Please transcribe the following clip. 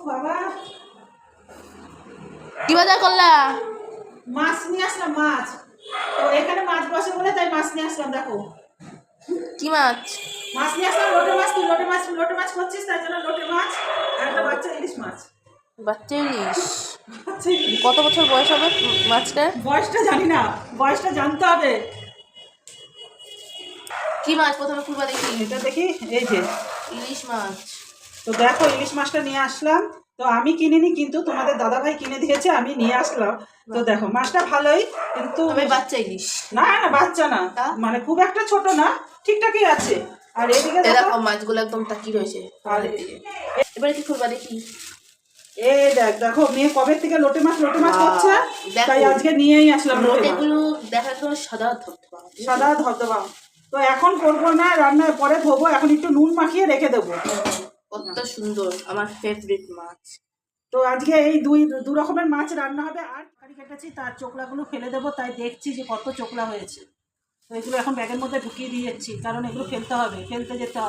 বাবা কি বাজার করলা? মাছ নিয়ে আসলাম, মাছ। তো এখানে মাছ বসে বলে তাই মাছ নিয়ে আসলাম। দেখো কি মাছ? মাছ নিয়ে আসলাম, লোটে মাছ। তুই লোটে মাছ করছিস, তাই জন্য লোটে মাছ আর একটা বাচ্চা ইলিশ মাছ। বাচ্চা ইলিশ। বাচ্চা ইলিশ। কত বছর বয়স হবে মাছটার? বয়সটা জানি না, বয়সটা জানতে হবে। কি মাছ প্রথমে খুলবা দেখি? এটা দেখি, এই যে ইলিশ মাছ। তো দেখো ইলিশ মাছটা নিয়ে আসলাম। তো আমি কিনিনি, কিন্তু তোমাদের দাদাভাই কিনে দিয়েছে, আমি নিয়ে আসলাম। তো দেখো মাছটা ভালোই, কিন্তু তবে বাচ্চা ইলিশ না না বাচ্চা না, তা? মানে খুব একটা ছোট না, ঠিকঠাকই আছে। আর এদিকে দেখো মাছগুলো একদম তাকি রয়েছে। আর এবারে কি খুলবা দেখি? এই দেখো মেয়ে কবে থেকে লোটে মাছ করছে, দেখো। তাই আজকে নিয়েই আসলাম লোটে মাছ। লোটেগুলো দেখা একদম সাদা ধবধবা। সাদা ধবধবা। তো এখন করবো না, রান্নার পরে ধোবো, এখন একটু নুন মাখিয়ে রেখে দেবো। কত সুন্দর, আমার ফেভারিট মাছ। তো আজকে এই দু রকমের মাছ রান্না হবে। আর তরকারি কেটেছি, তার চোকলাগুলো ফেলে দেবো, তাই দেখছি যে কত চোকলা হয়েছে। তো এগুলো এখন ব্যাগের মধ্যে ঢুকিয়ে দিয়েছি, কারণ এগুলো ফেলতে হবে, ফেলতে যেতে হবে।